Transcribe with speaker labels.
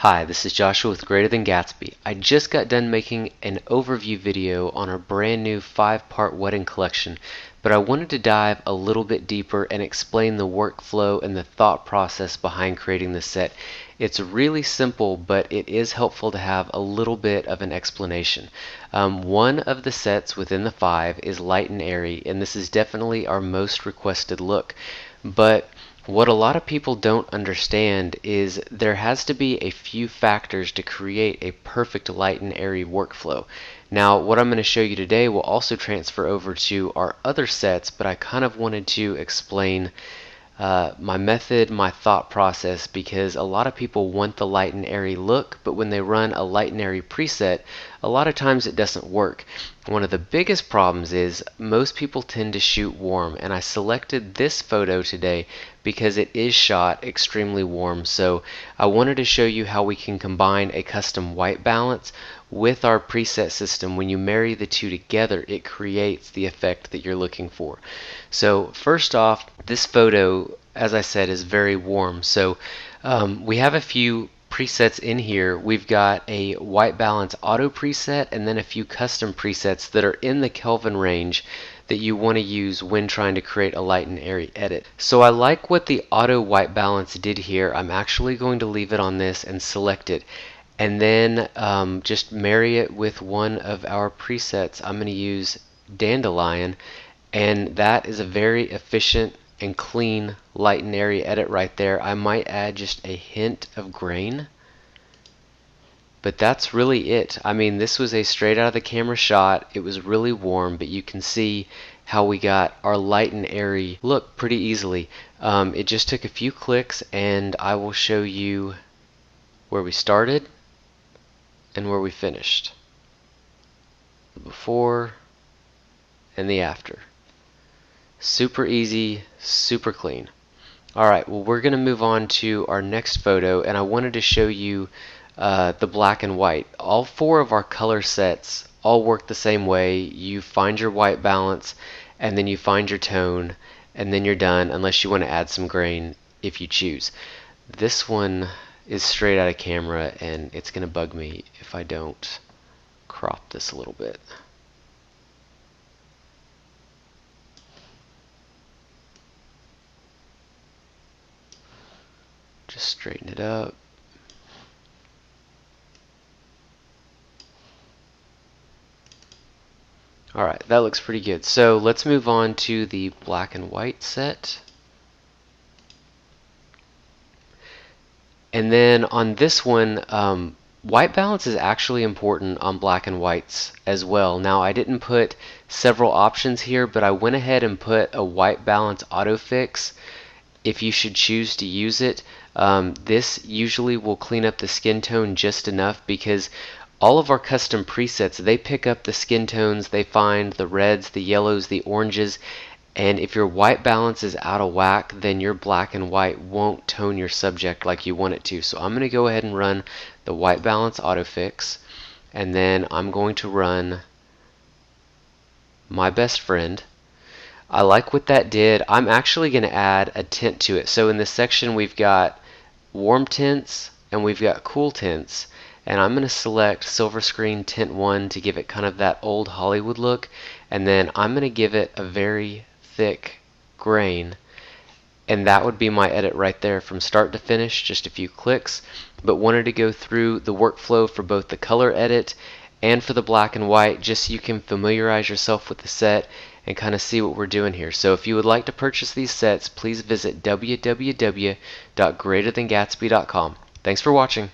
Speaker 1: Hi, this is Joshua with Greater Than Gatsby. I just got done making an overview video on our brand new 5-part wedding collection, but I wanted to dive a little bit deeper and explain the workflow and the thought process behind creating this set. It's really simple, but it is helpful to have a little bit of an explanation. One of the sets within the 5 is Light and Airy, and this is definitely our most requested look. But what a lot of people don't understand is there has to be a few factors to create a perfect light and airy workflow. Now, what I'm going to show you today will also transfer over to our other sets, but I kind of wanted to explain my method, my thought process, because a lot of people want the light and airy look, but when they run a light and airy preset, a lot of times it doesn't work. One of the biggest problems is most people tend to shoot warm, and I selected this photo today because it is shot extremely warm. So I wanted to show you how we can combine a custom white balance with our preset system. When you marry the two together, it creates the effect that you're looking for. So first off, this photo, as I said, is very warm. So we have a few presets in here. We've got a white balance auto preset and then a few custom presets that are in the Kelvin range that you want to use when trying to create a light and airy edit. So I like what the auto white balance did here. I'm actually going to leave it on this and select it, and then just marry it with one of our presets. I'm going to use Dandelion, and that is a very efficient and clean light and airy edit right there. I might add just a hint of grain, but that's really it. I mean, this was a straight out of the camera shot. It was really warm, but you can see how we got our light and airy look pretty easily. It just took a few clicks, and I will show you where we started and where we finished. The before and the after. Super easy, super clean. Alright, well, we're going to move on to our next photo, and I wanted to show you the black and white. All 4 of our color sets all work the same way. You find your white balance, and then you find your tone, and then you're done, unless you want to add some grain if you choose. This one is straight out of camera, and it's going to bug me if I don't crop this a little bit. Just straighten it up. Alright, that looks pretty good. So let's move on to the black and white set. And then on this one, white balance is actually important on black and whites as well. Now, I didn't put several options here, but I went ahead and put a white balance autofix if you should choose to use it. This usually will clean up the skin tone just enough, because all of our custom presets, they pick up the skin tones, they find the reds, the yellows, the oranges, and if your white balance is out of whack, then your black and white won't tone your subject like you want it to. So I'm going to go ahead and run the white balance autofix, and then I'm going to run my best friend. I like what that did. I'm actually going to add a tint to it. So in this section we've got warm tints and we've got cool tints, and I'm going to select Silver Screen Tint 1 to give it kind of that old Hollywood look, and then I'm going to give it a very thick grain, and that would be my edit right there from start to finish, just a few clicks. But wanted to go through the workflow for both the color edit and for the black and white, just so you can familiarize yourself with the set and kind of see what we're doing here. So if you would like to purchase these sets, please visit www.greaterthangatsby.com. Thanks for watching.